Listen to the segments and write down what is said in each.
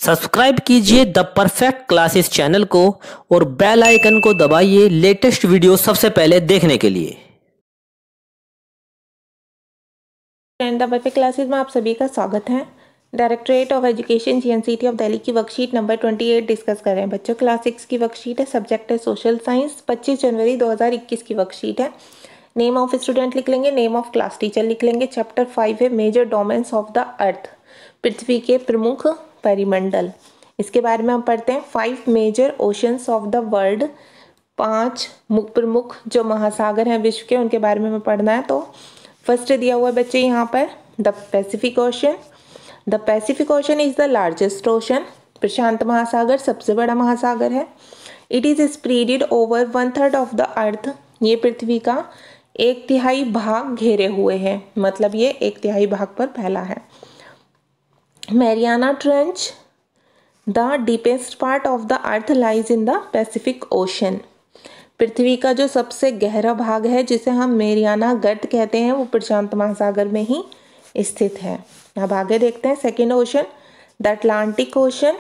Subscribe कीजिए the perfect classes channel को और बेल आइकन को दबाइए लेटेस्ट वीडियो सबसे पहले देखने के लिए। द परफेक्ट क्लासेस में आप सभी का स्वागत है। Directorate of education GNCT of Delhi की वर्कशीट नंबर 28 डिस्कस कर रहे हैं बच्चों। क्लास 6 की वर्कशीट है, सब्जेक्ट है सोशल साइंस। 25 जनवरी 2021 की वर्कशीट है। नेम ऑफ स्टूडेंट लिख लेंगे, नेम ऑफ क्लास टीचर लिख लेंगे। चैप्टर 5 है major domains of the earth, पृथ्वी के प्रमुख परिमंडल। इसके बारे में हम पढ़ते हैं। 5 major oceans of the world, 5 प्रमुख जो महासागर हैं विश्व के, उनके बारे में हमें पढ़ना है। तो फर्स्ट दिया हुआ है बच्चे यहाँ पर the Pacific Ocean. The Pacific Ocean is the largest ocean. प्रशांत महासागर सबसे बड़ा महासागर है। It is spreaded over 1/3 of the earth. ये पृथ्वी का 1/3 भाग घेरे हुए है, मतलब ये 1/3 भाग पर फैला है। Mariana Trench, the deepest part of the earth lies in the Pacific Ocean. पृथ्वी का जो सबसे गहरा भाग है, जिसे हम मैरियाना गर्त कहते हैं, वो प्रशांत महासागर में ही स्थित है। अब आगे देखते हैं second ocean, the Atlantic ocean.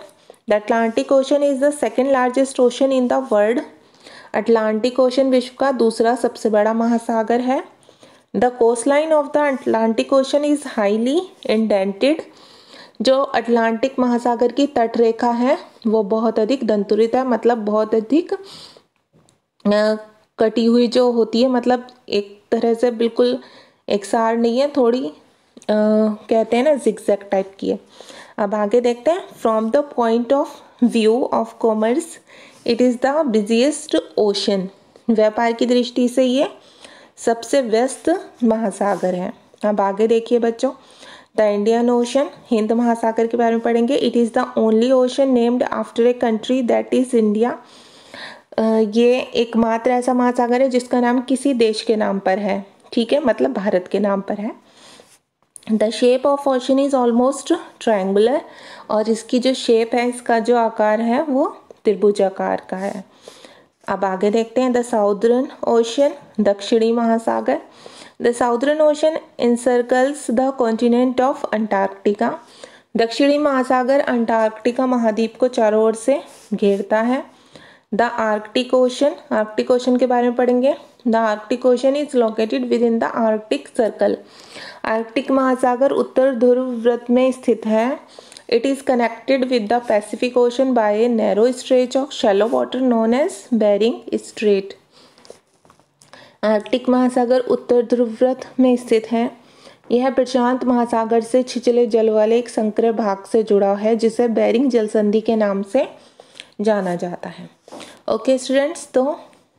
The Atlantic ocean is the second largest ocean in the world. Atlantic ocean विश्व का दूसरा सबसे बड़ा महासागर है। The coastline of the Atlantic ocean is highly indented. जो अटलांटिक महासागर की तटरेखा है वो बहुत अधिक दंतुरित है, मतलब बहुत अधिक कटी हुई जो होती है, मतलब एक तरह से बिल्कुल एकसार नहीं है, थोड़ी कहते हैं ना जिगजैग टाइप की है। अब आगे देखते हैं। From the point of view of commerce it is the busiest ocean. व्यापार की दृष्टि से ये सबसे व्यस्त महासागर है। अब आगे देखिए बच्चों, द इंडियन ओशन, हिंद महासागर के बारे में पढ़ेंगे। It is the only ocean named after a country that is India. ये एकमात्र ऐसा महासागर है जिसका नाम किसी देश के नाम पर है, ठीक है, मतलब भारत के नाम पर है। The shape of ocean is almost triangular, और इसकी जो शेप है, इसका जो आकार है वो त्रिभुजाकार का है। अब आगे देखते हैं द साउदर्न ओशन, दक्षिणी महासागर। The Southern Ocean encircles the continent of Antarctica. दक्षिणी महासागर अंटार्कटिका महाद्वीप को चारों ओर से घेरता है। The Arctic ocean, Arctic ocean के बारे में पढ़ेंगे। The Arctic ocean is located within the Arctic circle. Arctic महासागर उत्तर ध्रुव वृत्त में स्थित है। It is connected with the Pacific ocean by a narrow stretch of shallow water known as Bering strait. Arctic महासागर उत्तर ध्रुव वृत्त में स्थित है। यह प्रशांत महासागर से छिछले जल वाले एक संकर भाग से जुड़ा है, जिसे बेरिंग जल संधि के नाम से जाना जाता है। ओके स्टूडेंट्स, तो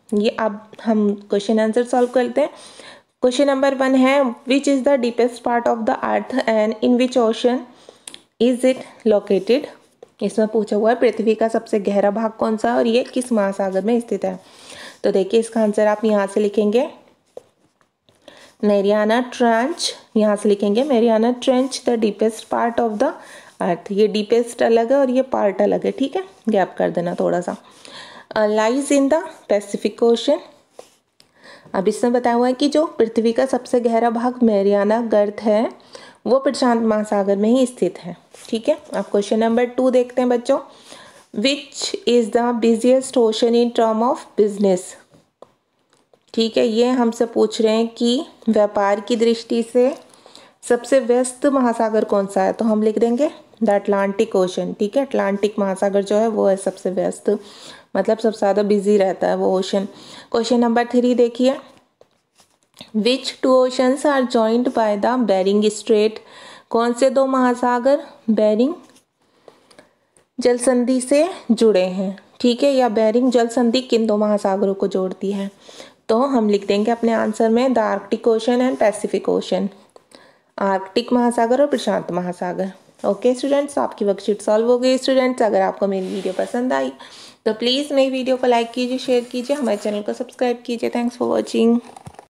ये अब हम क्वेश्चन आंसर सॉल्व करते हैं। क्वेश्चन नंबर 1 है, which is the deepest part of the earth and in which ocean is it located. इसमें पूछा हुआ है पृथ्वी का सबसे गहरा भाग कौन सा है और ये किस महासागर में स्थित है। तो देखिए इसका आंसर आप यहाँ से लिखेंगे मैरियाना ट्रेंच, यहाँ से लिखेंगे Mariana Trench the deepest part of the earth. ये डीपेस्ट अलग है और ये पार्ट अलग है, ठीक है, गैप कर देना थोड़ा सा। Lies in the Pacific ocean. अब इसमें बताया हुआ है कि जो पृथ्वी का सबसे गहरा भाग मैरियाना गर्त है वो प्रशांत महासागर में ही स्थित है, ठीक है। अब क्वेश्चन नंबर 2 देखते हैं बच्चों। Which is the busiest ocean in term of business. ठीक है, ये हमसे पूछ रहे हैं कि व्यापार की दृष्टि से सबसे व्यस्त महासागर कौन सा है, तो हम लिख देंगे द अटलांटिक ओशन, ठीक है। अटलांटिक महासागर जो है वो है सबसे व्यस्त, मतलब सबसे ज़्यादा बिजी रहता है वो ओशन। क्वेश्चन नंबर 3 देखिए, which 2 oceans are joined by the Bering strait. कौन से 2 महासागर बेरिंग जल संधि से जुड़े हैं, ठीक है, या बेरिंग जल संधि किन 2 महासागरों को जोड़ती है। तो हम लिख देंगे अपने आंसर में the Arctic ocean and Pacific ocean, Arctic महासागर और प्रशांत महासागर। ओके स्टूडेंट्स, आपकी वर्कशीट सॉल्व हो गई। स्टूडेंट्स, अगर आपको मेरी वीडियो पसंद आई तो प्लीज़ मेरी वीडियो को लाइक कीजिए, शेयर कीजिए, हमारे चैनल को सब्सक्राइब कीजिए। Thanks for watching.